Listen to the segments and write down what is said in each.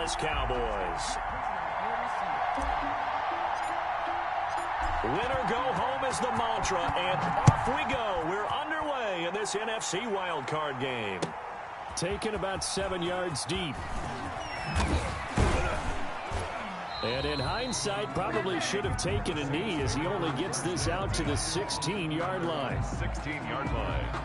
Dallas Cowboys. Winner go home is the mantra, and off we go. We're underway in this NFC wildcard game. Taken about 7 yards deep. And in hindsight, probably should have taken a knee as he only gets this out to the 16-yard line. 16-yard line.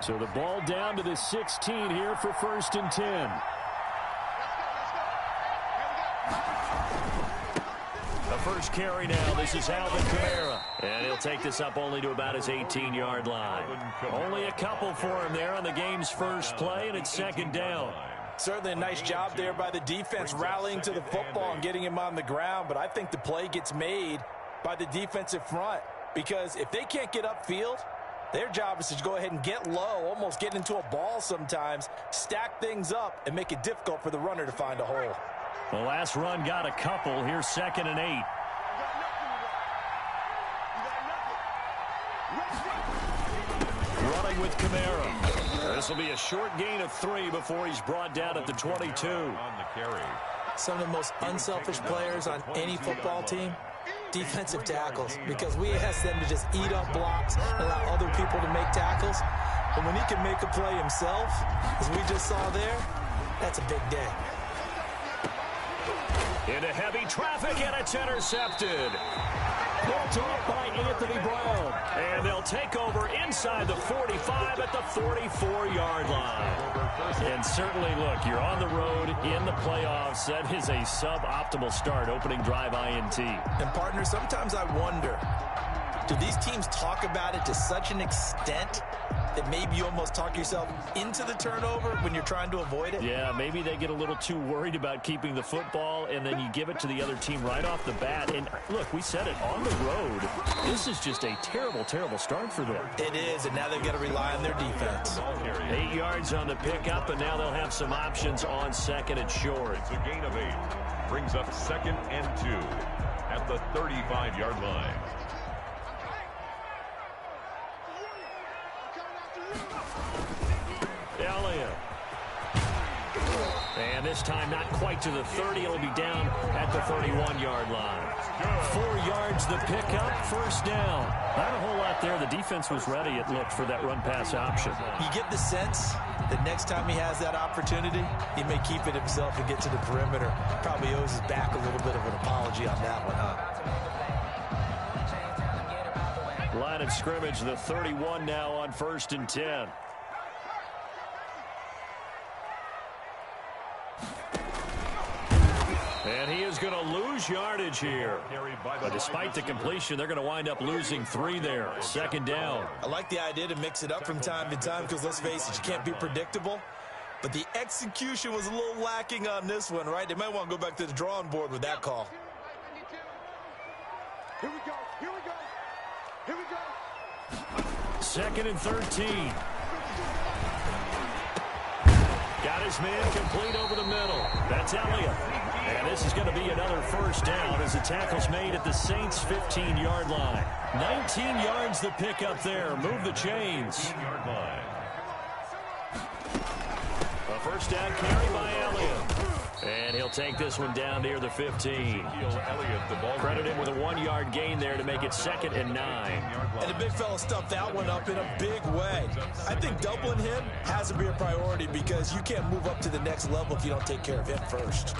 So the ball down to the 16 here for 1st and 10. The first carry now. This is Alvin Kamara. And he'll take this up only to about his 18-yard line. Only a couple for him there on the game's first play, and it's 2nd down. Certainly a nice job there by the defense rallying to the football and getting him on the ground. But I think the play gets made by the defensive front, because if they can't get upfield, their job is to go ahead and get low, almost get into a ball sometimes, stack things up, and make it difficult for the runner to find a hole. The last run got a couple. Here's 2nd and 8. Running with Kamara. This will be a short gain of 3 before he's brought down at the 22. On the carry. Some of the most unselfish players on any football team, defensive tackles, because we ask them to just eat up blocks and allow other people to make tackles. But when he can make a play himself, as we just saw there, that's a big day. Into heavy traffic, and it's intercepted. Picked off by Anthony Brown. And they'll take over inside the 45 at the 44-yard line. And certainly, look, you're on the road in the playoffs. That is a suboptimal start, opening drive INT. And, partner, sometimes I wonder, do these teams talk about it to such an extent that maybe you almost talk yourself into the turnover when you're trying to avoid it? Yeah, maybe they get a little too worried about keeping the football, and then you give it to the other team right off the bat. And, look, we said it, on the road, this is just a terrible, terrible start for them. It is, and now they've got to rely on their defense. 8 yards on the pickup, and now they'll have some options on 2nd and short. It's a gain of 8. Brings up 2nd and 2 at the 35-yard line. Elliott. And this time not quite to the 30. It'll be down at the 31-yard line. 4 yards the pickup, 1st down. Not a whole lot there. The defense was ready, it looked, for that run-pass option. You get the sense that next time he has that opportunity, he may keep it himself and get to the perimeter. Probably owes his back a little bit of an apology on that one, huh? Line of scrimmage, the 31 now on 1st and 10. And he is going to lose yardage here. But despite the completion, they're going to wind up losing 3 there. 2nd down. I like the idea to mix it up from time to time because, let's face it, you can't be predictable. But the execution was a little lacking on this one, right? They might want to go back to the drawing board with that call. Here we go. Here we go. Here we go. 2nd and 13. Got his man complete over the middle. That's Elliott. And this is going to be another 1st down as the tackle's made at the Saints' 15-yard line. 19 yards the pickup there. Move the chains. 15-yard line. A 1st down carry by Elliott. And he'll take this one down near the 15. Credit him with a 1-yard gain there to make it 2nd and 9. And the big fella stuffed that one up in a big way. I think doubling him has to be a priority because you can't move up to the next level if you don't take care of him first.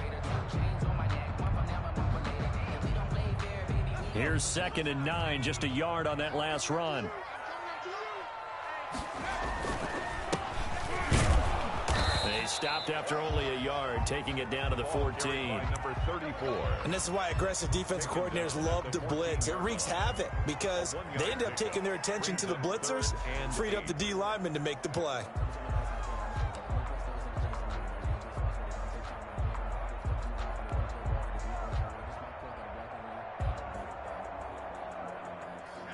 Here's 2nd and 9, just a yard on that last run. They stopped after only a yard, taking it down to the 14. Number 34. And this is why aggressive defensive coordinators love to blitz. It wreaks havoc because they end up taking their attention to the blitzers, freed up the D lineman to make the play.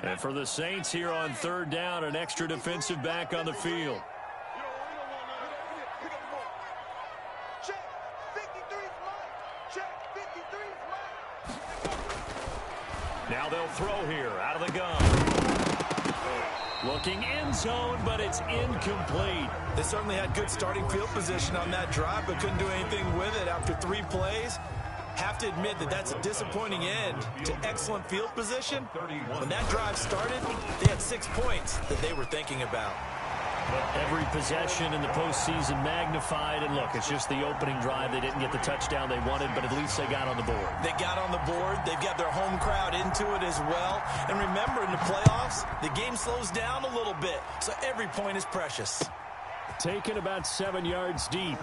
And for the Saints here on third down, an extra defensive back on the field. Now they'll throw here out of the gun. Looking end zone, but it's incomplete. They certainly had good starting field position on that drive, but couldn't do anything with it after 3 plays. Have to admit that that's a disappointing end to excellent field position. When that drive started, they had 6 points that they were thinking about. Every possession in the postseason magnified, and look, it's just the opening drive. They didn't get the touchdown they wanted, but at least they got on the board. They got on the board. They've got their home crowd into it as well. And remember, in the playoffs, the game slows down a little bit, so every point is precious. Taken about 7 yards deep.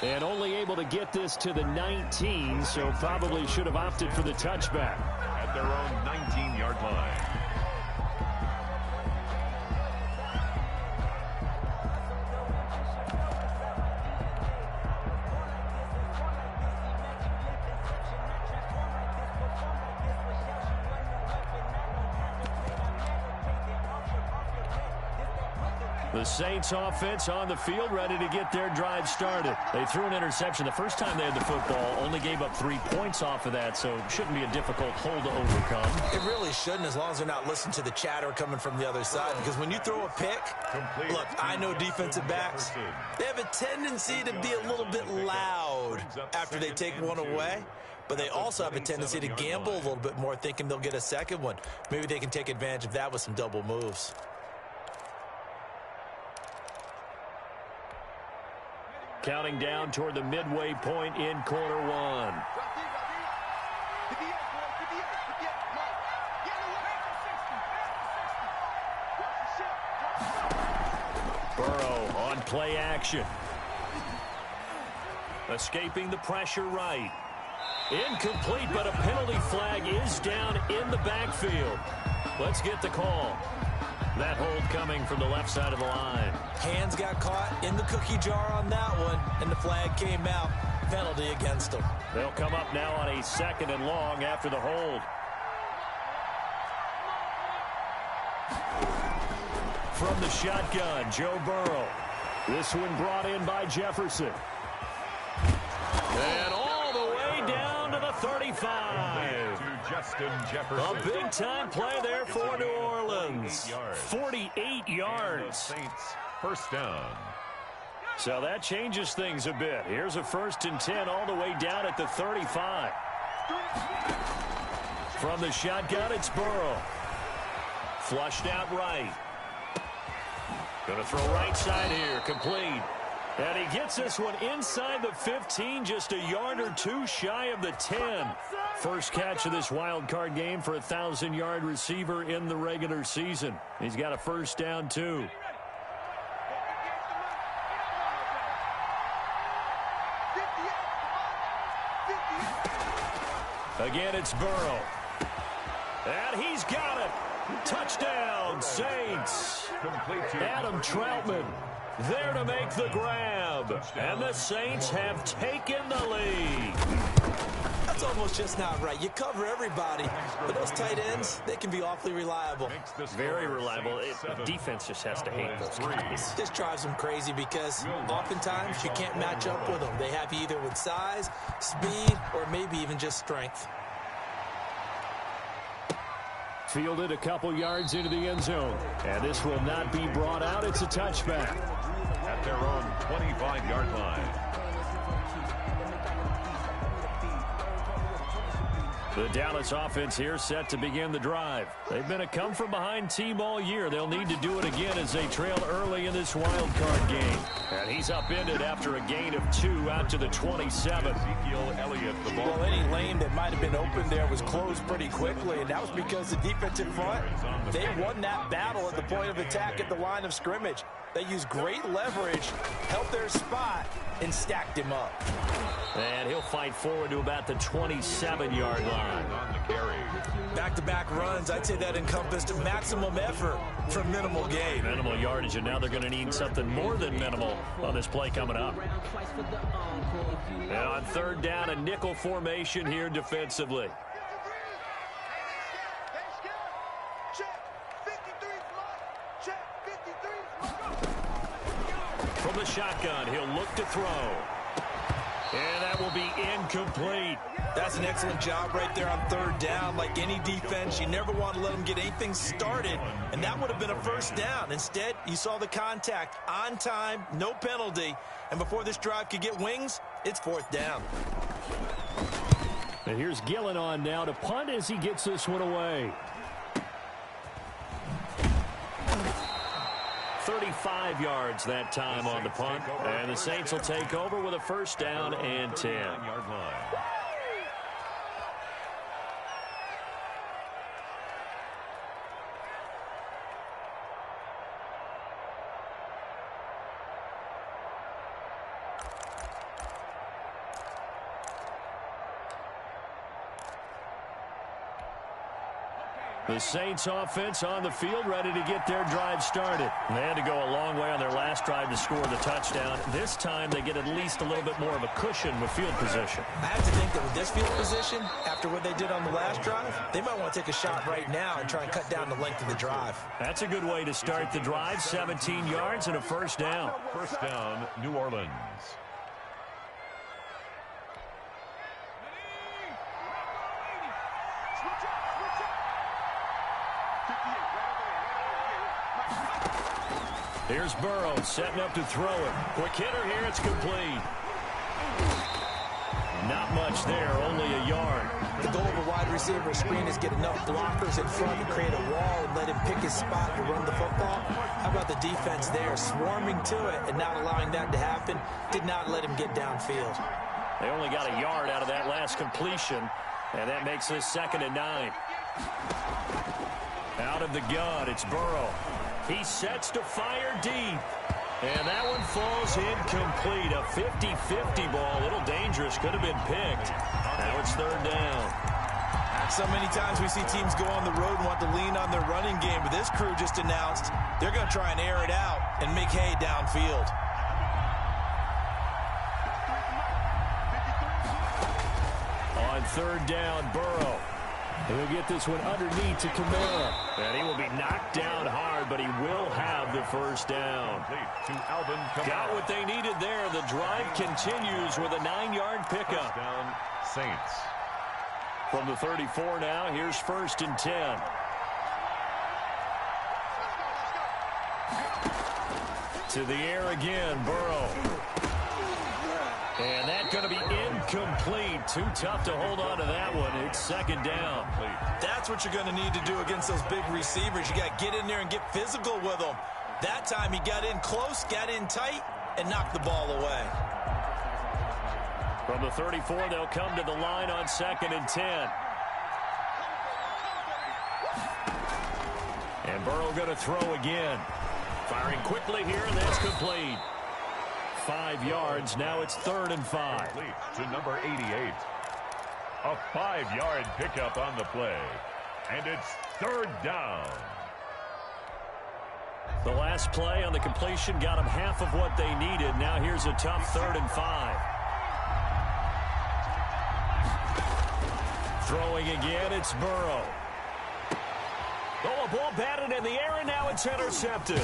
And only able to get this to the 19, so probably should have opted for the touchback. At their own 19-yard line. The Saints offense on the field, ready to get their drive started. They threw an interception the first time they had the football, only gave up 3 points off of that, so it shouldn't be a difficult hole to overcome. It really shouldn't, as long as they're not listening to the chatter coming from the other side, because when you throw a pick, look, I know defensive backs, they have a tendency to be a little bit loud after they take one away, but they also have a tendency to gamble a little bit more, thinking they'll get a second one. Maybe they can take advantage of that with some double moves. Counting down toward the midway point in quarter one. Burrow on play action. Escaping the pressure right. Incomplete, but a penalty flag is down in the backfield. Let's get the call. That hold coming from the left side of the line. Hands got caught in the cookie jar on that one, and the flag came out. Penalty against them. They'll come up now on a 2nd and long after the hold. From the shotgun, Joe Burrow. This one brought in by Jefferson. And all the way down to the 35. Justin Jefferson. A big-time play there for New Orleans. 48 yards. Saints first down. So that changes things a bit. Here's a 1st and 10 all the way down at the 35. From the shotgun, it's Burrow. Flushed out right. Going to throw right side here, complete. And he gets this one inside the 15, just a yard or 2 shy of the 10. First catch of this wild card game for a 1,000-yard receiver in the regular season. He's got a first down, too. Again, it's Burrow. And he's got it. Touchdown, Saints. Adam Troutman there to make the grab. And the Saints have taken the lead. That's almost just not right. You cover everybody, but those tight ends, they can be awfully reliable. Very reliable. Defense just has to hate those guys. This drives them crazy because oftentimes you can't match up with them. They have you either with size, speed, or maybe even just strength. Fielded a couple yards into the end zone. And this will not be brought out. It's a touchback. At their own 25-yard line. The Dallas offense here set to begin the drive. They've been a come-from-behind team all year. They'll need to do it again as they trail early in this wild card game. And he's upended after a gain of 2 out to the 27. Ezekiel Elliott, the ball. Well, any lane that might have been open there was closed pretty quickly, and that was because the defensive front, they won that battle at the point of attack at the line of scrimmage. They used great leverage, held their spot, and stacked him up. And he'll fight forward to about the 27-yard line. On the carry. Back-to-back runs, I'd say that encompassed maximum effort for minimal gain. Minimal yardage, and now they're going to need something more than minimal on this play coming up. And on 3rd down, a nickel formation here defensively. from the shotgun. He'll look to throw. And that will be incomplete. That's an excellent job right there on third down. Like any defense, you never want to let them get anything started, and that would have been a first down. Instead, you saw the contact on time, no penalty, and before this drive could get wings, it's fourth down. And here's Gillen on now to punt as he gets this one away. 35 yards that time on the punt. And the Saints will take over with a first down and 10. The Saints offense on the field, ready to get their drive started. They had to go a long way on their last drive to score the touchdown. This time they get at least a little bit more of a cushion with field position. I have to think that with this field position, after what they did on the last drive, they might want to take a shot right now and try and cut down the length of the drive. That's a good way to start the drive. 17 yards and a first down. First down, New Orleans. Here's Burrow setting up to throw it. Quick hitter here, it's complete. Not much there, only a yard. The goal of a wide receiver screen is get enough blockers in front to create a wall and let him pick his spot to run the football. How about the defense there, swarming to it and not allowing that to happen? Did not let him get downfield. They only got a yard out of that last completion, and that makes this 2nd and 9. Out of the gun, it's Burrow. He sets to fire deep. And that one falls incomplete. A 50-50 ball. A little dangerous. Could have been picked. Now it's 3rd down. So many times we see teams go on the road and want to lean on their running game. But this crew just announced they're going to try and air it out and make hay downfield. On 3rd down, Burrow. He'll get this one underneath to Kamara. And he will be knocked down hard, but he will have the first down. Got what they needed there. The drive continues with a 9-yard pickup. Down, Saints. From the 34 now, here's 1st and 10. To the air again, Burrow. And that's going to be incomplete. Too tough to hold on to that one. It's 2nd down. That's what you're going to need to do against those big receivers. You got to get in there and get physical with them. That time he got in close, got in tight, and knocked the ball away. From the 34, they'll come to the line on 2nd and 10. And Burrow going to throw again. Firing quickly here, and that's complete. 5 yards. Now it's 3rd and 5. To number 88. A 5-yard pickup on the play. And it's 3rd down. The last play on the completion got them half of what they needed. Now here's a tough 3rd and 5. Throwing again, it's Burrow. Oh, a ball batted in the air, and now it's intercepted.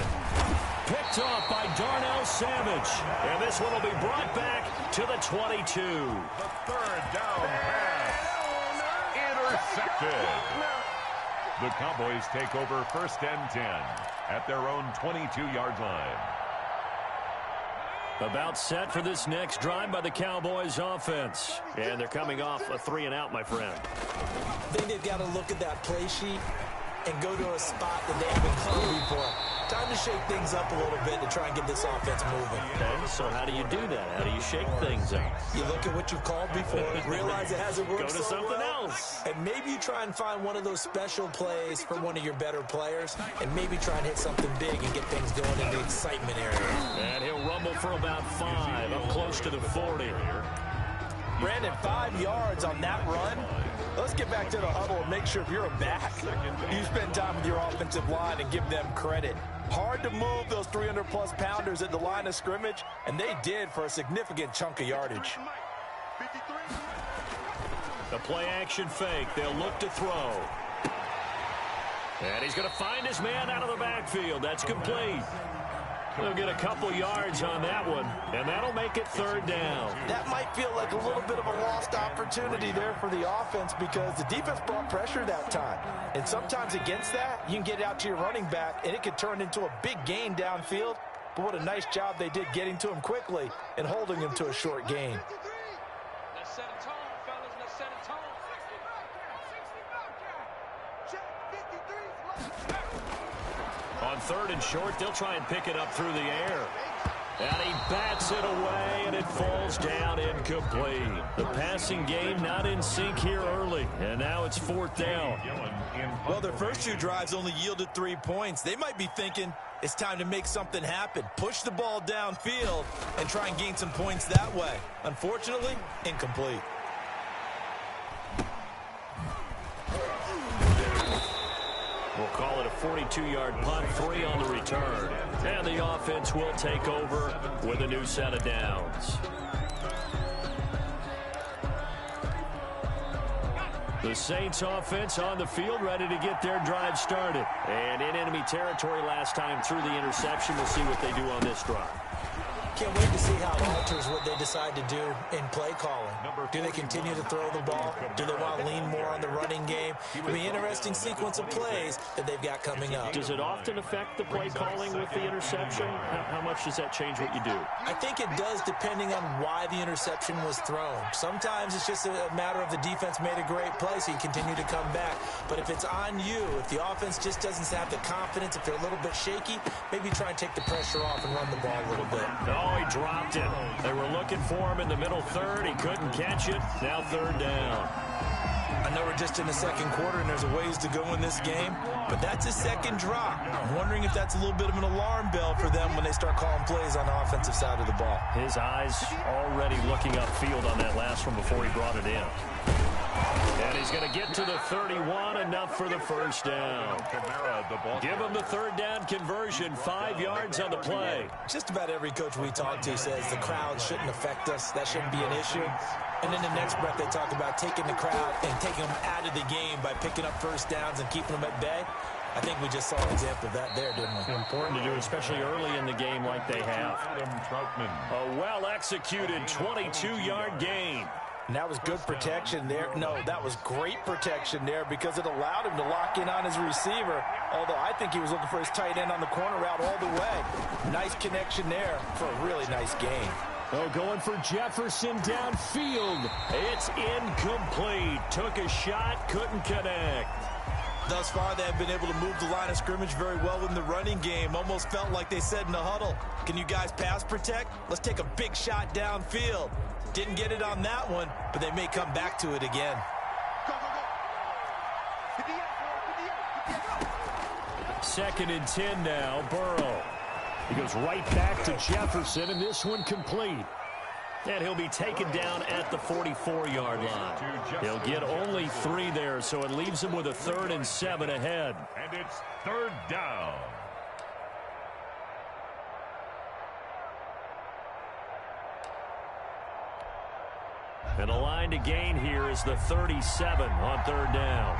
Picked off by Darnell Savage. And this one will be brought back to the 22. The 3rd down pass. Intercepted. The Cowboys take over 1st and 10 at their own 22-yard line. About set for this next drive by the Cowboys offense. And they're coming off a 3-and-out, my friend. I think they've got to look at that play sheet and go to a spot that they haven't covered before. Time to shake things up a little bit to try and get this offense moving. Okay, so how do you do that? How do you shake things up? You look at what you've called before, realize it hasn't worked Go to so something well, else. and maybe you try and find one of those special plays for one of your better players, and maybe try and hit something big and get things going in the excitement area. And he'll rumble for about 5, up close to the 40. Brandon, 5 yards on that run. Let's get back to the huddle and make sure if you're a back, you spend time with your offensive line and give them credit. Hard to move those 300-plus pounders at the line of scrimmage, and they did for a significant chunk of yardage. The play-action fake. They'll look to throw. And he's going to find his man out of the backfield. That's complete. They'll get a couple yards on that one, and that'll make it third down. That might feel like a little bit of a lost opportunity there for the offense because the defense brought pressure that time. And sometimes against that, you can get it out to your running back, and it could turn into a big gain downfield. But what a nice job they did getting to him quickly and holding him to a short gain. Let's set a tone, fellas. Let's set a tone. On third and short, they'll try and pick it up through the air. And he bats it away, and it falls down incomplete. The passing game not in sync here early, and now it's fourth down. Well, their first two drives only yielded 3 points. They might be thinking it's time to make something happen. Push the ball downfield and try and gain some points that way. Unfortunately, incomplete. We'll call it a 42-yard punt, 3 on the return. And the offense will take over with a new set of downs. The Saints offense on the field, ready to get their drive started. And in enemy territory last time through the interception. We'll see what they do on this drive. Can't wait to see how it alters what they decide to do in play calling. Do they continue to throw the ball? Do they want to lean more on the running game? It'll be an interesting sequence of plays that they've got coming up. Does it often affect the play calling with the interception? How much does that change what you do? I think it does depending on why the interception was thrown. Sometimes it's just a matter of the defense made a great play, so you continue to come back. But if it's on you, if the offense just doesn't have the confidence, if they're a little bit shaky, maybe try and take the pressure off and run the ball a little bit. Oh, he dropped it. They were looking for him in the middle third. He couldn't catch it. Now third down. I know we're just in the second quarter and there's a ways to go in this game, but that's a second drop. I'm wondering if that's a little bit of an alarm bell for them when they start calling plays on the offensive side of the ball. His eyes already looking upfield on that last one before he brought it in. And he's going to get to the 31, enough for the first down. Give him the third down conversion, 5 yards on the play. Just about every coach we talk to says the crowd shouldn't affect us. That shouldn't be an issue. And in the next breath, they talk about taking the crowd and taking them out of the game by picking up first downs and keeping them at bay. I think we just saw an example of that there, didn't we? Important to do, especially early in the game like they have. A well-executed 22-yard gain. And that was good protection there. No, that was great protection there because it allowed him to lock in on his receiver, although I think he was looking for his tight end on the corner route all the way. Nice connection there for a really nice gain. Oh, going for Jefferson downfield. It's incomplete. Took a shot, couldn't connect. Thus far, they have been able to move the line of scrimmage very well in the running game. Almost felt like they said in the huddle, can you guys pass protect? Let's take a big shot downfield. Didn't get it on that one, but they may come back to it again. Second and 10 now, Burrow. He goes right back to Jefferson, and this one complete. And he'll be taken down at the 44-yard line. He'll get only 3 there, so it leaves him with a 3rd and 7 ahead. And it's third down. And the line to gain here is the 37 on third down.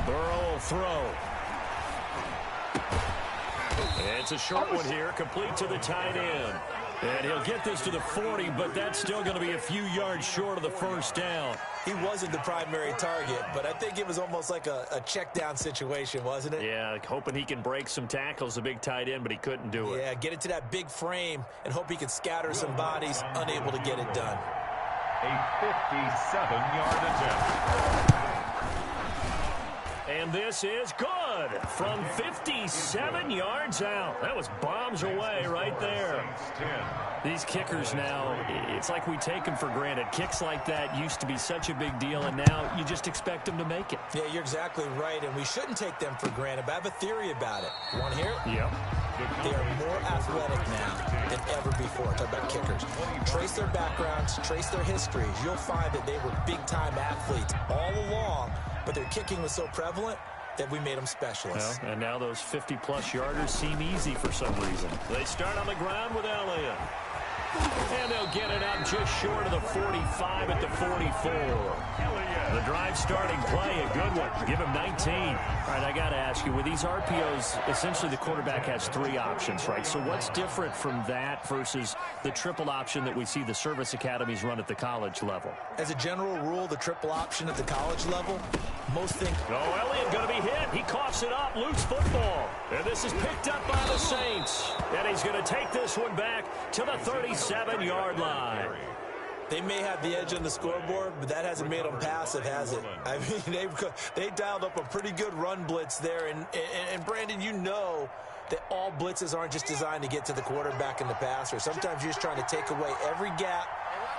Burrow will throw. It's a short one here, complete to the tight end. And he'll get this to the 40, but that's still going to be a few yards short of the first down. He wasn't the primary target, but I think it was almost like a check down situation, wasn't it? Yeah, hoping he can break some tackles, the big tight end, but he couldn't do it. Yeah, get it to that big frame and hope he can scatter some bodies, unable to get it done. A 57-yard attempt. And this is good from 57 yards out. That was bombs away right there. These kickers now, it's like we take them for granted. Kicks like that used to be such a big deal, and now you just expect them to make it. Yeah, you're exactly right, and we shouldn't take them for granted, but I have a theory about it. You want to hear it? Yep. They are more athletic now than ever before. Talk about kickers. Trace their backgrounds, trace their histories. You'll find that they were big-time athletes all along, but their kicking was so prevalent that we made them specialists. Well, and now those 50-plus yarders seem easy for some reason. They start on the ground with Elliott. And they'll get it up just short of the 45 at the 44. The drive starting play, a good one. Give him 19. All right, I got to ask you, with these RPOs, essentially the quarterback has 3 options, right? So what's different from that versus the triple option that we see the service academies run at the college level? As a general rule, the triple option at the college level, most think... Oh, Elliott going to be hit. He coughs it up, loose football. And this is picked up by the Saints. And he's going to take this one back to the 37-yard line. They may have the edge on the scoreboard, but that hasn't made them passive, has it? I mean, they dialed up a pretty good run blitz there. And Brandon, you know that all blitzes aren't just designed to get to the quarterback and the passer. Sometimes you're just trying to take away every gap,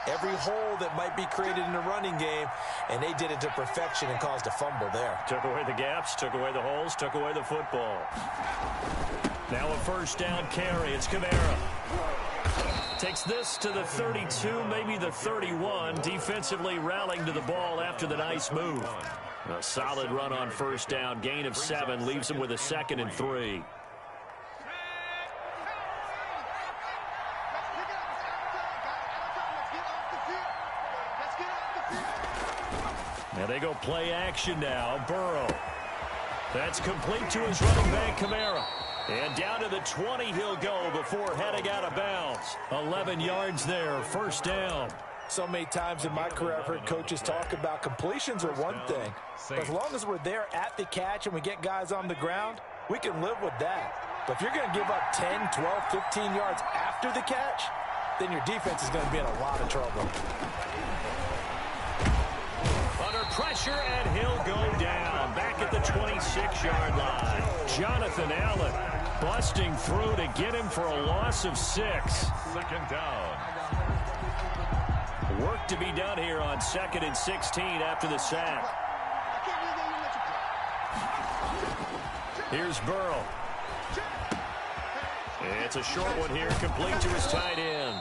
every hole that might be created in the running game, and they did it to perfection and caused a fumble there. Took away the gaps, took away the holes, took away the football. Now a first down carry. It's Kamara. Takes this to the 32, maybe the 31. Defensively rallying to the ball after the nice move. A solid run on first down. Gain of 7 leaves him with a 2nd and 3. Now they go play action now. Burrow. That's complete to his running back, Kamara. And down to the 20 he'll go before heading out of bounds. 11 yards there, first down. So many times in my career I've heard coaches talk about completions are one thing. But as long as we're there at the catch and we get guys on the ground, we can live with that. But if you're going to give up 10, 12, 15 yards after the catch, then your defense is going to be in a lot of trouble. Under pressure, and he'll go down. Back at the 26-yard line. Jonathan Allen busting through to get him for a loss of 6. 2nd down. Work to be done here on 2nd and 16 after the sack. Here's Burrow. It's a short one here, complete to his tight end.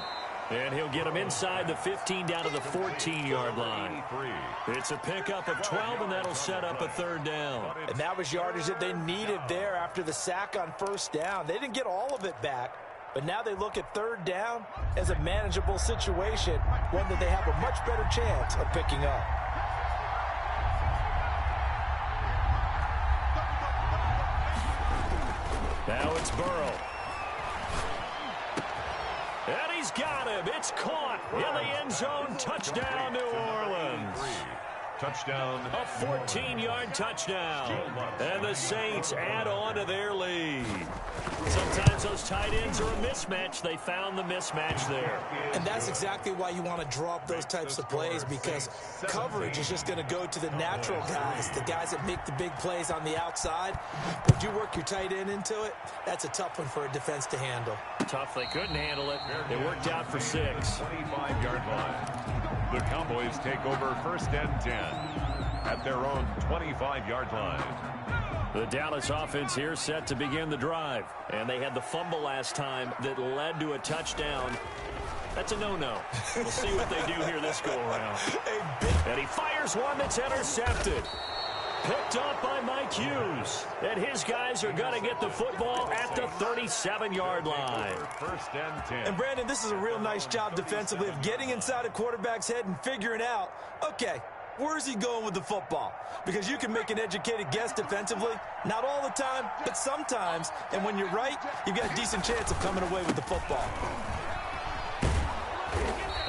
And he'll get him inside the 15 down to the 14-yard line. It's a pickup of 12, and that'll set up a 3rd down. And that was yardage that they needed there after the sack on first down. They didn't get all of it back, but now they look at 3rd down as a manageable situation, one that they have a much better chance of picking up. Now it's Burrow. And he's got him. It's caught in the end zone. Touchdown, New Orleans. Touchdown. A 14-yard touchdown. And the Saints add on to their lead. Sometimes those tight ends are a mismatch. They found the mismatch there. And that's exactly why you want to draw up those types of plays, because coverage is just going to go to the natural guys, the guys that make the big plays on the outside. But you work your tight end into it, that's a tough one for a defense to handle. Tough, they couldn't handle it. It worked out for 6. 25-yard line. The Cowboys take over 1st and 10 at their own 25-yard line. The Dallas offense here set to begin the drive. And they had the fumble last time that led to a touchdown. That's a no-no. We'll see what they do here this go-around. And he fires one that's intercepted. Picked up by Mike Hughes. And his guys are going to get the football at the 37-yard line. 1st and 10. And Brandon, this is a real nice job defensively of getting inside a quarterback's head and figuring out, okay, where's he going with the football? Because you can make an educated guess defensively. Not all the time, but sometimes. And when you're right, you've got a decent chance of coming away with the football.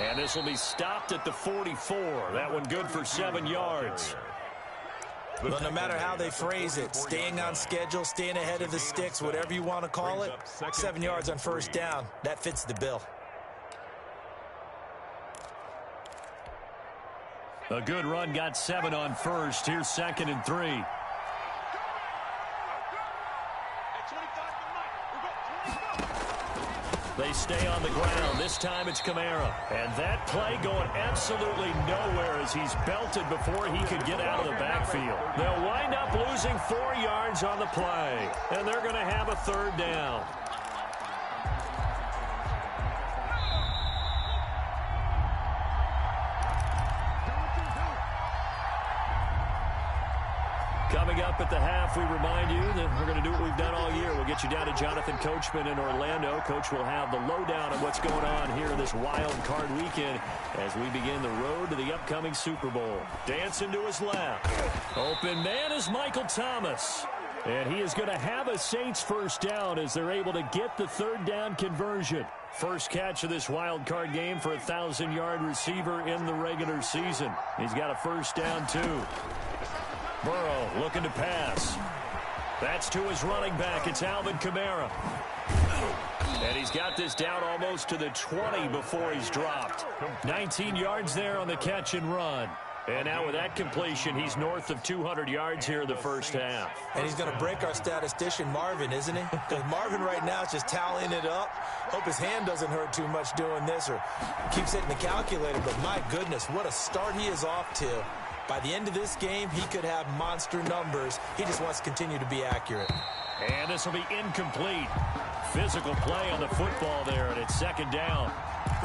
And this will be stopped at the 44. That one good for 7 yards. Well, no matter how they phrase it, staying on schedule, staying ahead of the sticks, whatever you want to call it, 7 yards on first down, that fits the bill. A good run got 7 on first. Here's 2nd and 3. They stay on the ground. This time it's Kamara. And that play going absolutely nowhere as he's belted before he could get out of the backfield. They'll wind up losing 4 yards on the play. And they're going to have a 3rd down. Coming up at the half, we remind you that we're going to do what we've done all year. We'll get you down to Jonathan Coachman in Orlando. Coach will have the lowdown of what's going on here in this wild card weekend as we begin the road to the upcoming Super Bowl. Dancing to his left. Open man is Michael Thomas. And he is going to have a Saints first down as they're able to get the third down conversion. First catch of this wild card game for a 1,000-yard receiver in the regular season. He's got a first down, too. Burrow looking to pass. That's to his running back. It's Alvin Kamara. And he's got this down almost to the 20 before he's dropped. 19 yards there on the catch and run. And now with that completion, he's north of 200 yards here in the first half. And he's going to break our statistician, Marvin, isn't he? Because Marvin right now is just tallying it up. Hope his hand doesn't hurt too much doing this or keeps hitting the calculator. But my goodness, what a start he is off to. By the end of this game, he could have monster numbers. He just wants to continue to be accurate. And this will be incomplete. Physical play on the football there, and it's second down.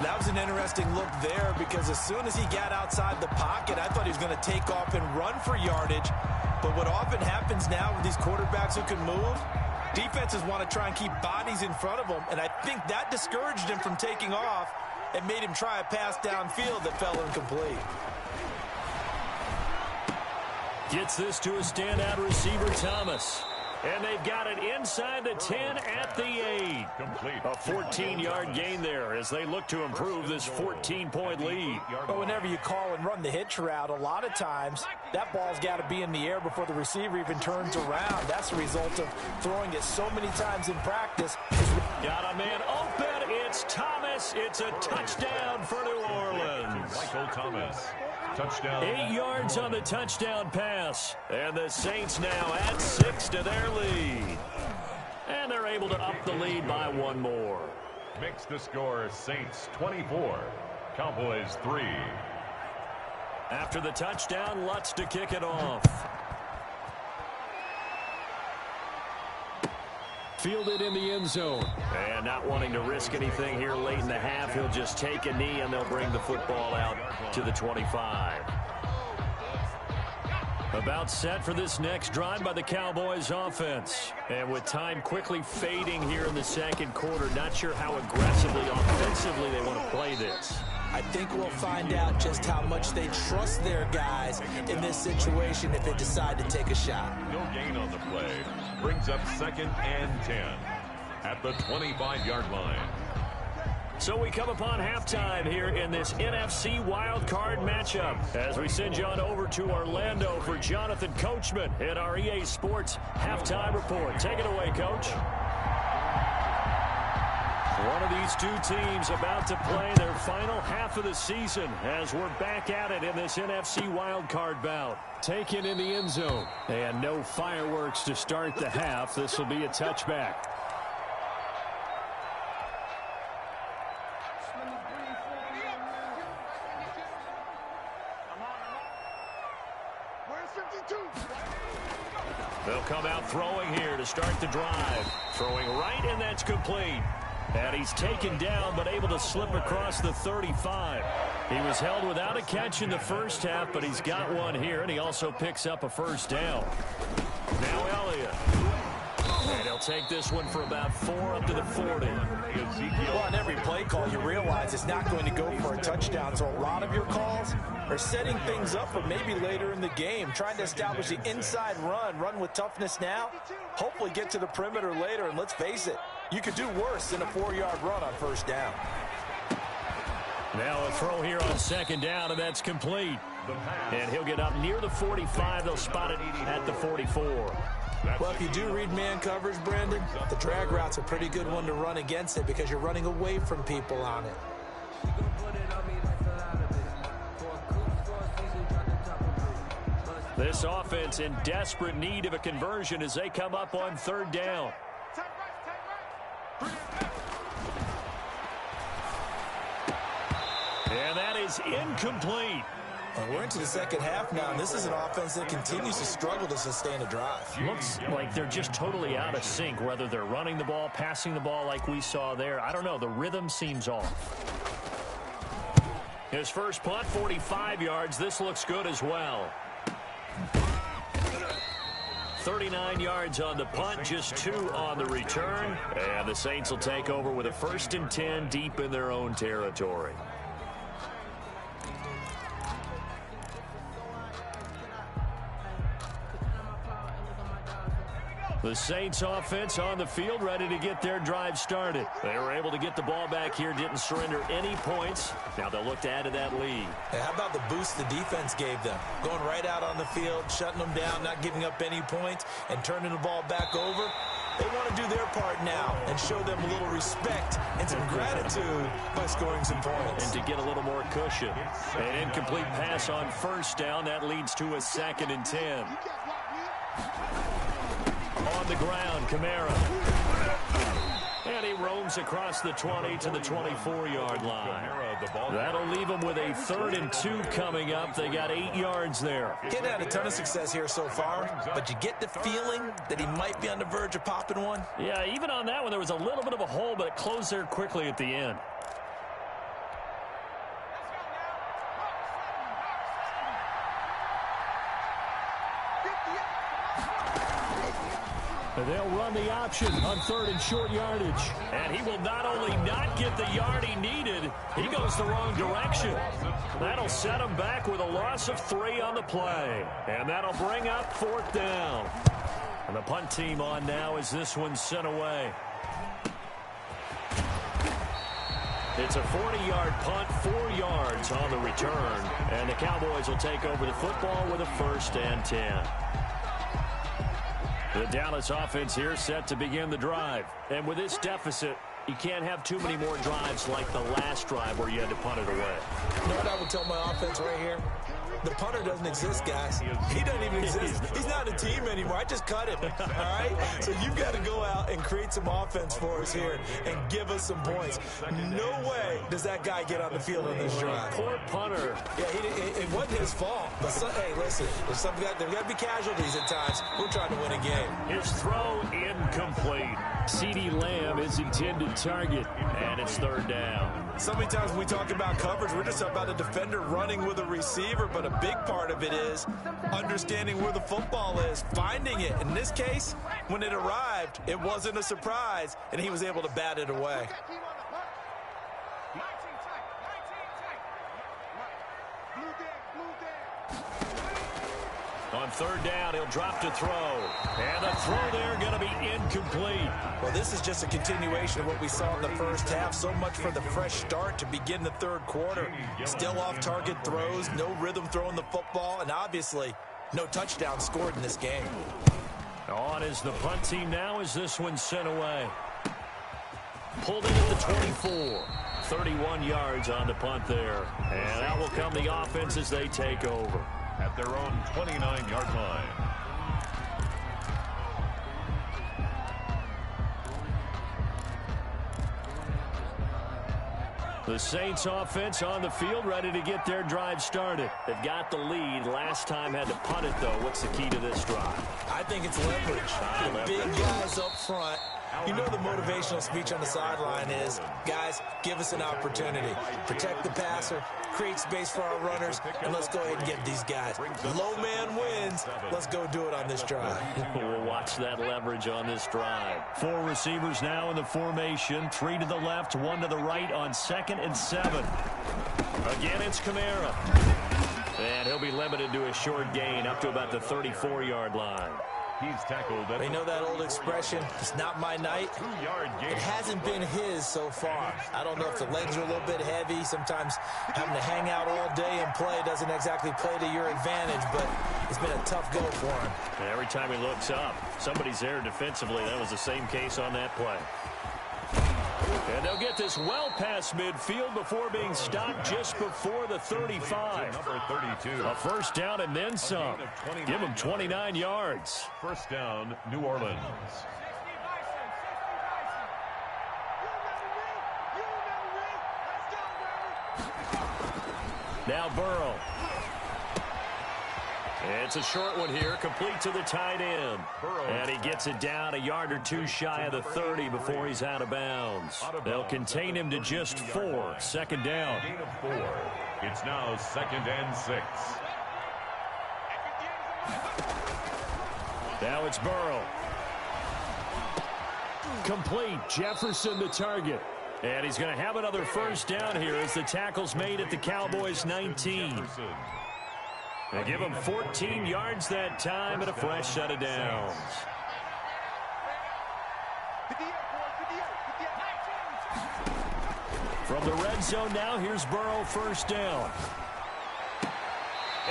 That was an interesting look there because as soon as he got outside the pocket, I thought he was going to take off and run for yardage. But what often happens now with these quarterbacks who can move, defenses want to try and keep bodies in front of them, and I think that discouraged him from taking off and made him try a pass downfield that fell incomplete. Gets this to a standout receiver, Thomas. And they've got it inside the 10 at the 8. A 14-yard gain there as they look to improve this 14-point lead. But whenever you call and run the hitch route, a lot of times that ball's got to be in the air before the receiver even turns around. That's the result of throwing it so many times in practice. Got a man open. It's Thomas. It's a touchdown for New Orleans. Michael Thomas. Touchdown. 8 yards on the touchdown pass. And the Saints now add 6 to their lead. And they're able to up the lead by one more. Makes the score Saints 24, Cowboys 3. After the touchdown, Lutz to kick it off. Fielded in the end zone. And not wanting to risk anything here late in the half, he'll just take a knee and they'll bring the football out to the 25. About set for this next drive by the Cowboys offense. And with time quickly fading here in the second quarter, not sure how aggressively, offensively they want to play this. I think we'll find out just how much they trust their guys in this situation if they decide to take a shot. No gain on the play. Brings up 2nd and 10 at the 25-yard line. So we come upon halftime here in this NFC wildcard matchup as we send you on over to Orlando for Jonathan Coachman in our EA Sports halftime report. Take it away, Coach. One of these two teams about to play their final half of the season as we're back at it in this NFC wildcard bout. Taken in the end zone. And no fireworks to start the half. This will be a touchback. They'll come out throwing here to start the drive. Throwing right, and that's complete. And he's taken down, but able to slip across the 35. He was held without a catch in the first half, but he's got one here, and he also picks up a first down. Now Elliott. And he'll take this one for about 4 up to the 40. Well, on every play call, you realize it's not going to go for a touchdown. So a lot of your calls are setting things up for maybe later in the game, trying to establish the inside run with toughness now, hopefully get to the perimeter later. And let's face it, you could do worse than a 4-yard run on first down. Now a throw here on second down, and that's complete. And he'll get up near the 45. They'll spot it at the 44. Well, if you do read man coverage, Brandon, the drag route's a pretty good one to run against it because you're running away from people on it. This offense in desperate need of a conversion as they come up on third down. And that is incomplete. And we're into the second half now, and this is an offense that continues to struggle to sustain a drive. Looks like they're just totally out of sync, whether they're running the ball, passing the ball like we saw there. I don't know. The rhythm seems off. His first punt, 45 yards. This looks good as well. 39 yards on the punt, just 2 on the return. And the Saints will take over with a 1st and 10 deep in their own territory. The Saints offense on the field, ready to get their drive started. They were able to get the ball back here, didn't surrender any points. Now they'll look to add to that lead. Hey, how about the boost the defense gave them? Going right out on the field, shutting them down, not giving up any points, and turning the ball back over. They want to do their part now and show them a little respect and some gratitude by scoring some points. And to get a little more cushion. An incomplete pass on 1st down. That leads to a 2nd and 10. On the ground, Kamara. And he roams across the 20 to the 24-yard line. That'll leave him with a 3rd and 2 coming up. They got 8 yards there. Kid had a ton of success here so far, but you get the feeling that he might be on the verge of popping one. Yeah, even on that one, there was a little bit of a hole, but it closed there quickly at the end. They'll run the option on 3rd and short yardage. And he will not only not get the yard he needed, he goes the wrong direction. That'll set him back with a loss of 3 on the play. And that'll bring up 4th down. And the punt team on now as this one's sent away. It's a 40-yard punt, 4 yards on the return. And the Cowboys will take over the football with a 1st and 10. The Dallas offense here set to begin the drive. And with this deficit, you can't have too many more drives like the last drive where you had to punt it away. You know what I would tell my offense right here? The punter doesn't exist, guys. He doesn't even exist. He's not a team anymore. I just cut him, all right? So you've got to go out and create some offense for us here and give us some points. No way does that guy get on the field on this drive. Poor punter. Yeah, it wasn't his fault. But, hey, listen, there's got to be casualties at times. We're trying to win a game. His throw incomplete. CeeDee Lamb is intended target, and it's 3rd down. So many times when we talk about coverage, we're just about a defender running with a receiver, but a big part of it is understanding where the football is, finding it. In this case, when it arrived, it wasn't a surprise, and he was able to bat it away. On 3rd down, he'll drop to throw. And the throw there going to be incomplete. Well, this is just a continuation of what we saw in the first half. So much for the fresh start to begin the 3rd quarter. Still off-target throws, no rhythm throwing the football, and obviously no touchdown scored in this game. On is the punt team now as this one's sent away. Pulled in at the 24. 31 yards on the punt there. And out will come the offense as they take over. At their own 29-yard line. The Saints offense on the field ready to get their drive started. They've got the lead. Last time had to punt it, though. What's the key to this drive? I think it's leverage. The big guys up front. You know the motivational speech on the sideline is, guys, give us an opportunity. Protect the passer, create space for our runners, and let's go ahead and get these guys. Low man wins. Let's go do it on this drive. We'll watch that leverage on this drive. 4 receivers now in the formation. 3 to the left, 1 to the right on 2nd and 7. Again, it's Kamara. And he'll be limited to a short gain up to about the 34-yard line. He's tackled. You know that old expression, it's not my night? 2-yard gain. It hasn't been his so far. I don't know if the legs are a little bit heavy. Sometimes having to hang out all day and play doesn't exactly play to your advantage, but it's been a tough go for him. And every time he looks up, somebody's there defensively. That was the same case on that play. And they'll get this well past midfield before being stopped just before the 35. Number 32. A 1st down and then some. Give him 29 yards. 1st down, New Orleans. Now Burrow. It's a short one here, complete to the tight end. And he gets it down a yard or 2 shy of the 30 before he's out of bounds. They'll contain him to just 4. 2nd down. Gain of 4. It's now 2nd and 6. Now it's Burrow. Complete. Jefferson the target. And he's going to have another first down here as the tackle's made at the Cowboys' 19. They give him 14 yards that time and a fresh set of downs. From the red zone now, here's Burrow, first down.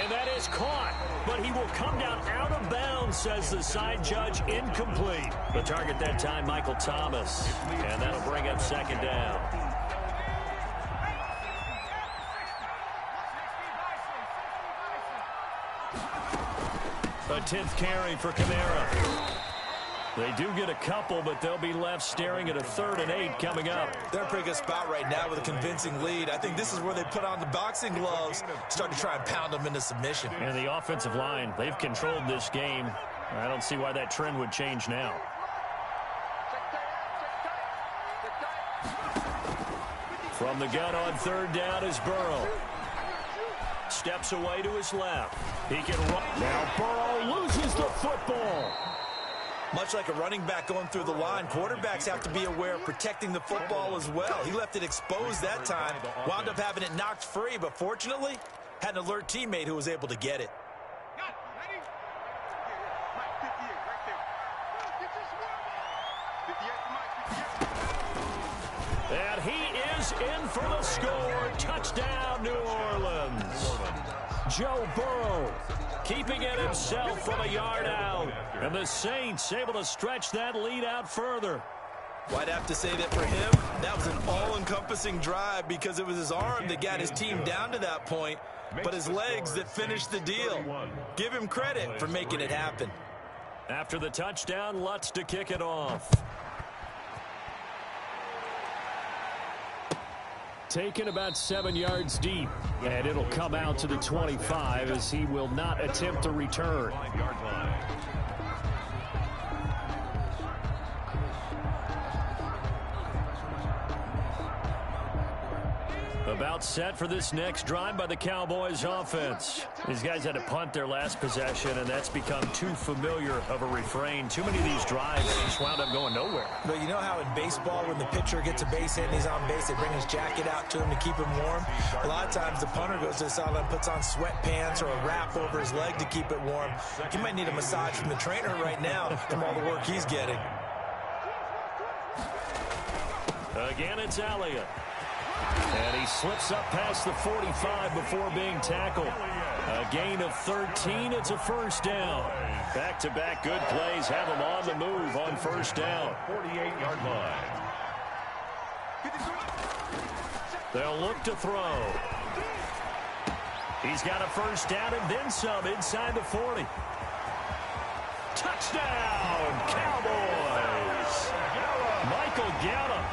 And that is caught, but he will come down out of bounds, says the side judge, incomplete. The target that time, Michael Thomas. And that'll bring up second down. A 10th carry for Kamara. They do get a couple, but they'll be left staring at a 3rd and 8 coming up. They're in a pretty good spot right now with a convincing lead. I think this is where they put on the boxing gloves, start to try and pound them into submission. And the offensive line, they've controlled this game. I don't see why that trend would change now. From the gun on 3rd down is Burrow. Steps away to his left. He can run. Now Burrow loses the football. Much like a running back going through the line, quarterbacks have to be aware of protecting the football as well. He left it exposed that time, wound up having it knocked free, but fortunately, had an alert teammate who was able to get it. And he is in for the score. Touchdown, New Orleans. Joe Burrow keeping it himself from a yard out. And the Saints able to stretch that lead out further. Well, I'd have to say that for him, that was an all-encompassing drive because it was his arm that got his team down to that point, but his legs that finished the deal. Give him credit for making it happen. After the touchdown, Lutz to kick it off. Taken about 7 yards deep, and it'll come out to the 25 as he will not attempt a return. About set for this next drive by the Cowboys offense. These guys had to punt their last possession, and that's become too familiar of a refrain. Too many of these drives just wound up going nowhere. But you know how in baseball, when the pitcher gets a base hit and he's on base, they bring his jacket out to him to keep him warm? A lot of times the punter goes to the sideline, puts on sweatpants or a wrap over his leg to keep it warm. He might need a massage from the trainer right now from all the work he's getting. Again, it's Elliott. And he slips up past the 45 before being tackled. A gain of 13. It's a first down. Back-to-back good plays have him on the move on first down. 48-yard line. They'll look to throw. He's got a first down and then some inside the 40. Touchdown, Cowboys! Michael Gallup,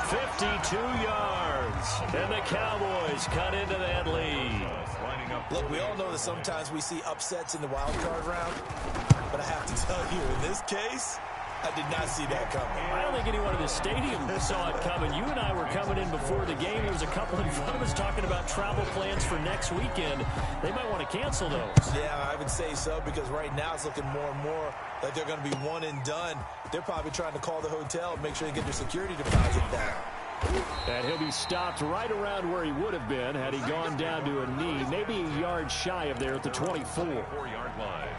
52 yards. And the Cowboys cut into that lead. Look, we all know that sometimes we see upsets in the wild card round, but I have to tell you, in this case, I did not see that coming. I don't think anyone in the stadium saw it coming. You and I were coming in before the game. There was a couple in front of us talking about travel plans for next weekend. They might want to cancel those. Yeah, I would say so, because right now it's looking more and more like they're going to be one and done. They're probably trying to call the hotel and make sure they get their security deposit back. And he'll be stopped right around where he would have been had he gone down to a knee, maybe a yard shy of there at the 24. 4-yard line.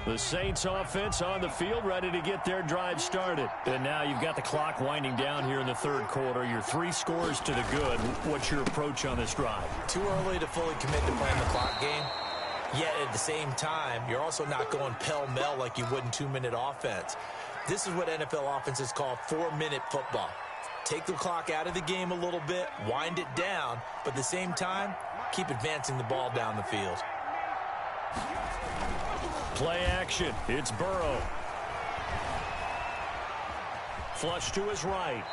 The Saints offense on the field, ready to get their drive started. And now you've got the clock winding down here in the third quarter. Your 3 scores to the good. What's your approach on this drive? Too early to fully commit to playing the clock game. Yet at the same time, you're also not going pell-mell like you would in 2-minute offense. This is what NFL offenses call 4-minute football. Take the clock out of the game a little bit, wind it down, but at the same time, keep advancing the ball down the field. Play action. It's Burrow. Flush to his right.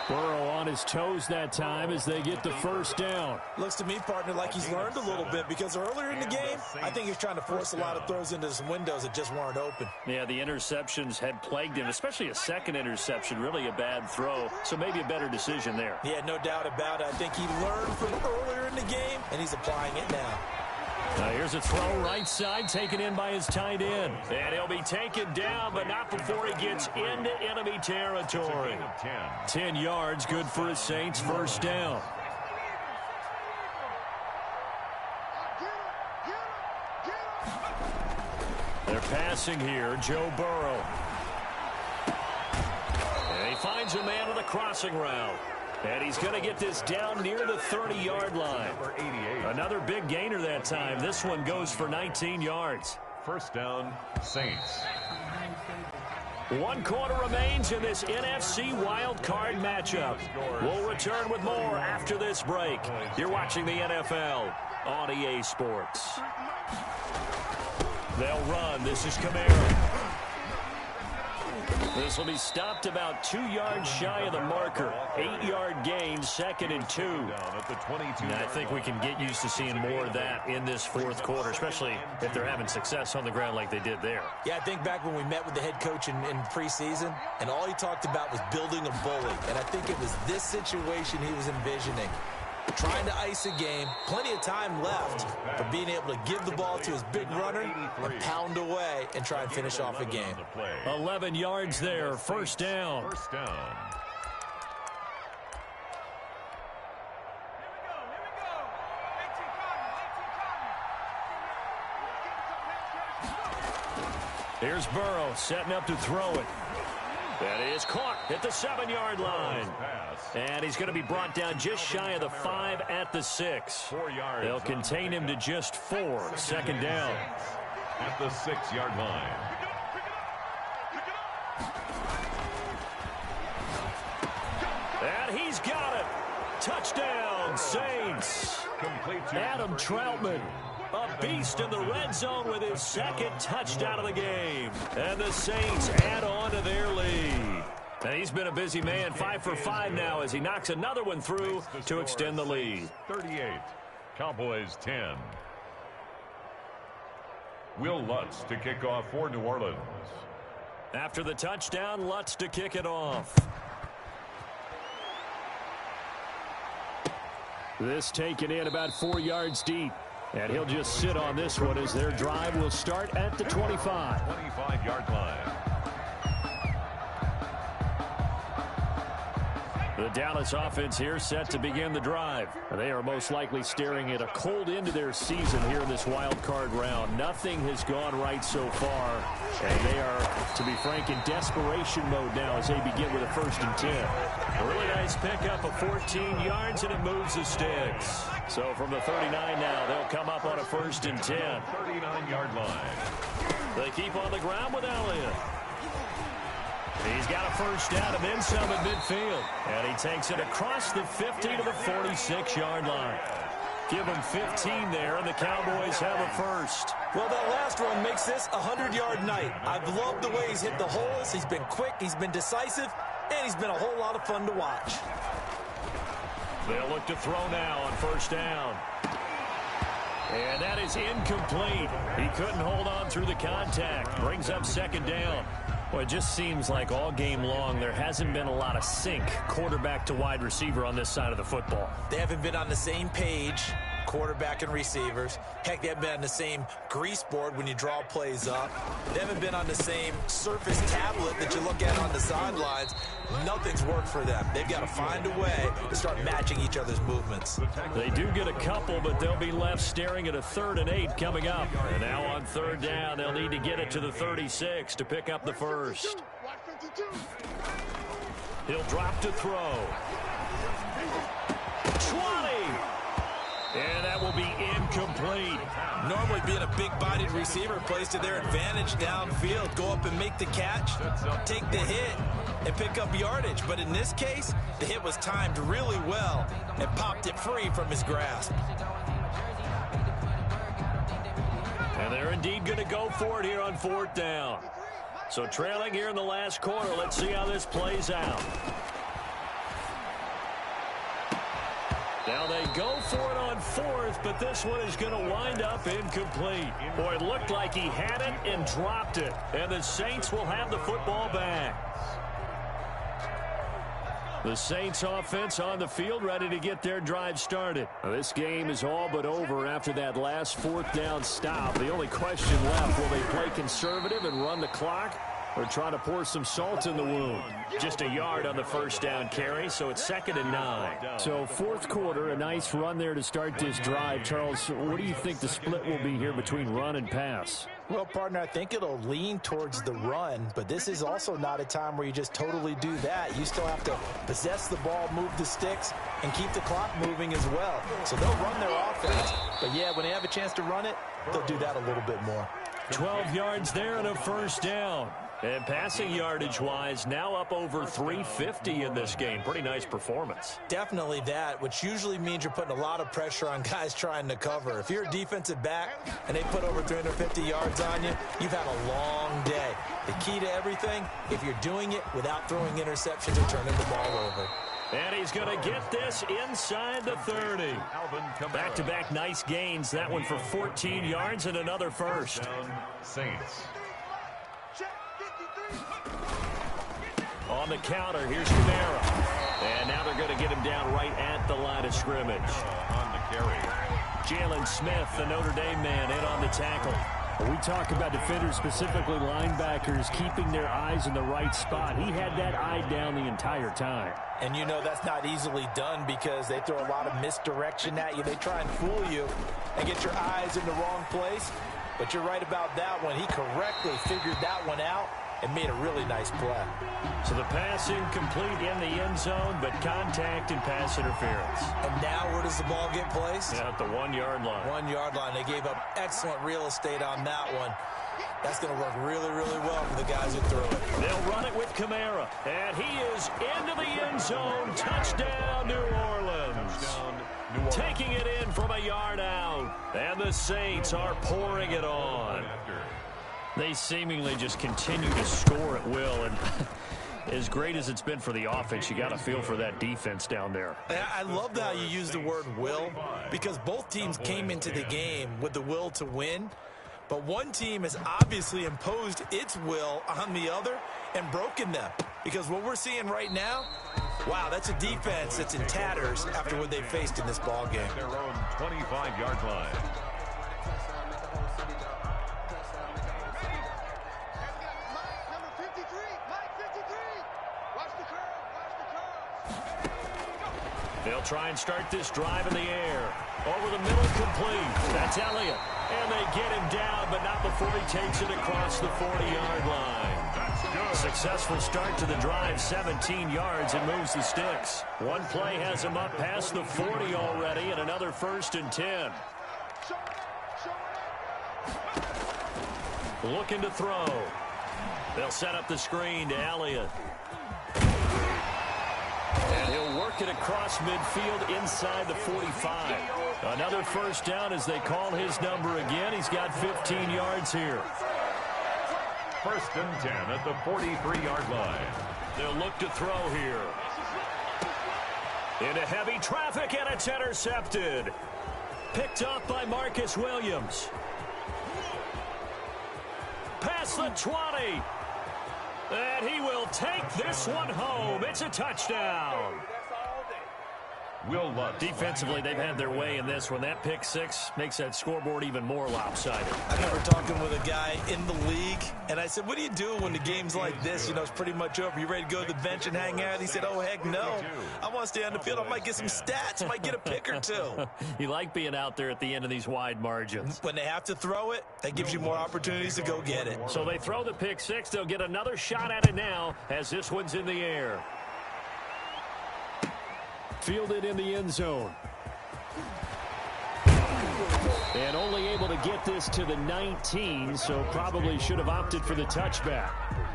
Burrow on his toes that time as they get the first down. Looks to me, partner, like he's learned a little bit because earlier in the game, I think he's trying to force a lot of throws into some windows that just weren't open. Yeah, the interceptions had plagued him, especially a second interception, really a bad throw. So maybe a better decision there. Yeah, no doubt about it. I think he learned from earlier in the game, and he's applying it now. Now here's a throw right side taken in by his tight end. And he'll be taken down, but not before he gets into enemy territory. 10 yards, good for his Saints, first down. They're passing here, Joe Burrow. And he finds a man on the crossing route. And he's going to get this down near the 30-yard line. Another big gainer that time. This one goes for 19 yards. First down, Saints. 1 quarter remains in this NFC wild card matchup. We'll return with more after this break. You're watching the NFL on EA Sports. They'll run. This is Kamara. This will be stopped about 2 yards shy of the marker. 8-yard gain, 2nd and 2. And I think we can get used to seeing more of that in this fourth quarter, especially if they're having success on the ground like they did there. Yeah, I think back when we met with the head coach in preseason, and all he talked about was building a bully. And I think it was this situation he was envisioning. Trying to ice a game, plenty of time left, but being able to give the ball to his big runner and pound away and try and finish off a game. 11 yards there, first down. First down. Here's Burrow setting up to throw it. That is caught at the 7-yard line. And he's going to be brought down just shy of the 5 at the 6. 4 yards. They'll contain him to just 4. Second down. At the 6-yard line. And he's got it. Touchdown, Saints. Adam Troutman, a beast in the red zone with his 2nd touchdown of the game. And the Saints add on to their lead. And he's been a busy man, 5 for 5 now as he knocks another one through to extend the lead. 38, Cowboys 10. Will Lutz to kick off for New Orleans. After the touchdown, Lutz to kick it off. This taken in about 4 yards deep. And he'll just sit on this one as their drive will start at the 25. 25-yard line. The Dallas offense here set to begin the drive. They are most likely staring at a cold end to their season here in this wild card round. Nothing has gone right so far, and they are, to be frank, in desperation mode now as they begin with a 1st and 10. A really nice pickup of 14 yards, and it moves the sticks. So from the 39 now, they'll come up on a 1st and 10. 39-yard line. They keep on the ground with Elliott. He's got a first down and then some at midfield. And he takes it across the 50 to the 46-yard line. Give him 15 there, and the Cowboys have a first. Well, that last run makes this a 100-yard night. I've loved the way he's hit the holes. He's been quick, he's been decisive, and he's been a whole lot of fun to watch. They'll look to throw now on first down. And that is incomplete. He couldn't hold on through the contact. Brings up 2nd down. Well, it just seems like all game long there hasn't been a lot of sync quarterback to wide receiver on this side of the football. They haven't been on the same page, quarterback and receivers. Heck, they haven't been on the same grease board when you draw plays up. They haven't been on the same surface tablet that you look at on the sidelines. Nothing's worked for them. They've got to find a way to start matching each other's movements. They do get a couple, but they'll be left staring at a 3rd and 8 coming up. And now on 3rd down, they'll need to get it to the 36 to pick up the first. He'll drop to throw. 20! And that will be incomplete. Normally being a big-bodied receiver plays to their advantage downfield. Go up and make the catch, take the hit, and pick up yardage. But in this case, the hit was timed really well and popped it free from his grasp. And they're indeed going to go for it here on 4th down. So trailing here in the last quarter, let's see how this plays out. Now they go for it on fourth, but this one is going to wind up incomplete. Boy, it looked like he had it and dropped it. And the Saints will have the football back. The Saints offense on the field, ready to get their drive started. Now, this game is all but over after that last fourth down stop. The only question left, will they play conservative and run the clock, or try to pour some salt in the wound? Just a yard on the first down carry, so it's 2nd and 9. So fourth quarter, a nice run there to start this drive. Charles, what do you think the split will be here between run and pass? Well, partner, I think it'll lean towards the run, but this is also not a time where you just totally do that. You still have to possess the ball, move the sticks, and keep the clock moving as well. So they'll run their offense, but yeah, when they have a chance to run it, they'll do that a little bit more. 12 yards there and a first down. And passing yardage-wise, now up over 350 in this game. Pretty nice performance. Definitely that, which usually means you're putting a lot of pressure on guys trying to cover. If you're a defensive back and they put over 350 yards on you, you've had a long day. The key to everything, if you're doing it without throwing interceptions or turning the ball over. And he's going to get this inside the 30. Back-to-back nice gains. That one for 14 yards and another first. Saints. On the counter, here's Kamara. And now they're going to get him down right at the line of scrimmage. On the carry. Jalen Smith, the Notre Dame man, in on the tackle. We talk about defenders, specifically linebackers, keeping their eyes in the right spot. He had that eye down the entire time. And you know that's not easily done because they throw a lot of misdirection at you. They try and fool you and get your eyes in the wrong place. But you're right about that one. He correctly figured that one out and made a really nice play. So the pass incomplete in the end zone, but contact and pass interference. And now where does the ball get placed? Yeah, at the 1 yard line. 1 yard line. They gave up excellent real estate on that one. That's going to work really, really well for the guys who threw it. They'll run it with Kamara. And he is into the end zone. Touchdown, New Orleans. Taking it in from a yard out. And the Saints are pouring it on. They seemingly just continue to score at will, and as great as it's been for the offense, you got to feel for that defense down there. I love how you use the word will, because both teams came into the game with the will to win, but one team has obviously imposed its will on the other and broken them, because what we're seeing right now, wow, that's a defense that's in tatters after what they faced in this ball game. Their own 25-yard line. They'll try and start this drive in the air. Over the middle, complete. That's Elliott. And they get him down, but not before he takes it across the 40-yard line. Successful start to the drive, 17 yards, and moves the sticks. One play has him up past the 40 already, and another 1st and 10. Looking to throw. They'll set up the screen to Elliott. And he'll work it across midfield inside the 45. Another first down as they call his number again. He's got 15 yards here. 1st and 10 at the 43-yard line. They'll look to throw here. Into heavy traffic, and it's intercepted. Picked up by Marcus Williams. Past the 20. And he will take this one home. It's a touchdown. Will Lutz. Defensively, they've had their way in this one. That pick six makes that scoreboard even more lopsided. I remember talking with a guy in the league, and I said, what do you do when the game's like this? You know, it's pretty much over. You ready to go to the bench and hang out? He said, oh, heck no. I want to stay on the field. I might get some stats. I might get a pick or two. You like being out there at the end of these wide margins. When they have to throw it, that gives you more opportunities to go get it. So they throw the pick six. They'll get another shot at it now as this one's in the air. Fielded in the end zone. And only able to get this to the 19, so probably should have opted for the touchback.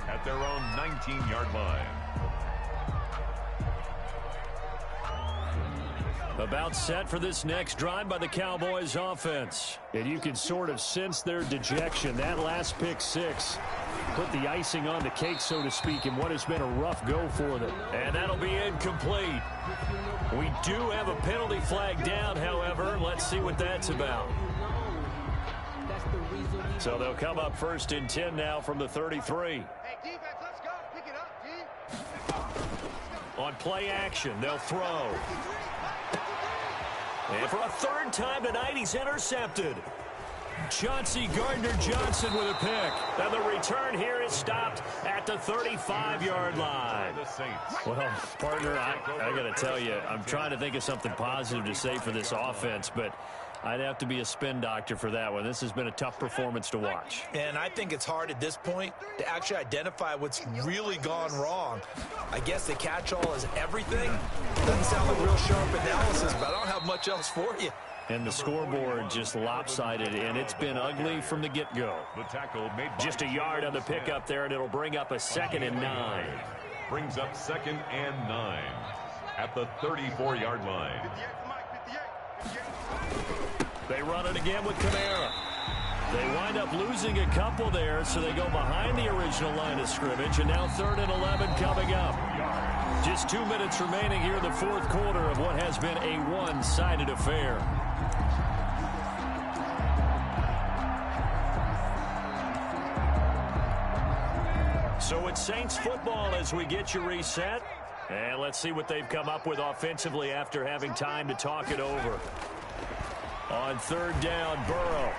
At their own 19-yard line. About set for this next drive by the Cowboys offense. And you can sort of sense their dejection. That last pick six put the icing on the cake, so to speak, in what has been a rough go for them. And that'll be incomplete. We do have a penalty flag down, however. Let's see what that's about. So they'll come up first and 10 now from the 33. Hey, defense, let's go. Pick it up, G. On play action, they'll throw. And for a third time tonight, he's intercepted. Chauncey Gardner-Johnson with a pick. And the return here is stopped at the 35-yard line. Well, partner, I got to tell you, I'm trying to think of something positive to say for this offense, but I'd have to be a spin doctor for that one. This has been a tough performance to watch. And I think it's hard at this point to actually identify what's really gone wrong. I guess the catch-all is everything. Doesn't sound like real sharp analysis, but I don't have much else for you. And the scoreboard just lopsided, and it's been ugly from the get-go. The tackle made by Just a yard on the pickup there, and it'll bring up a 2nd and 9. Brings up 2nd and 9 at the 34-yard line. 58 for Mike, 58. They run it again with Kamara. They wind up losing a couple there, so they go behind the original line of scrimmage, and now 3rd and 11 coming up. Just 2 minutes remaining here in the fourth quarter of what has been a one-sided affair. So it's Saints football as we get you reset. And let's see what they've come up with offensively after having time to talk it over. On 3rd down, Burrow.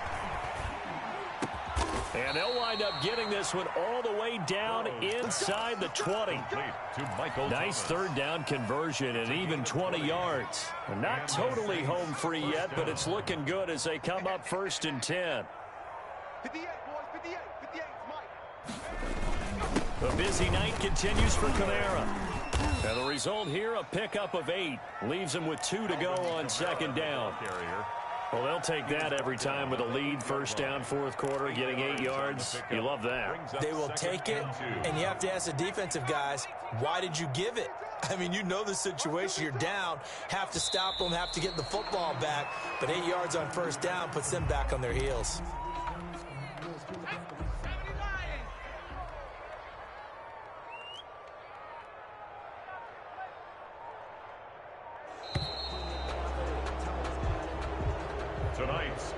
And they'll wind up getting this one all the way down inside the 20. Nice 3rd down conversion and even 20 yards. Not totally home free yet, but it's looking good as they come up 1st and 10. 58, boys, 58, 58, Mike. The busy night continues for Kamara. And the result here, a pickup of 8. Leaves him with 2 to go on 2nd down. Well, they'll take that every time with a lead. 1st down, 4th quarter, getting 8 yards. You love that. They will take it, and you have to ask the defensive guys, why did you give it? I mean, you know the situation. You're down, have to stop them, have to get the football back, but 8 yards on 1st down puts them back on their heels. Tonight's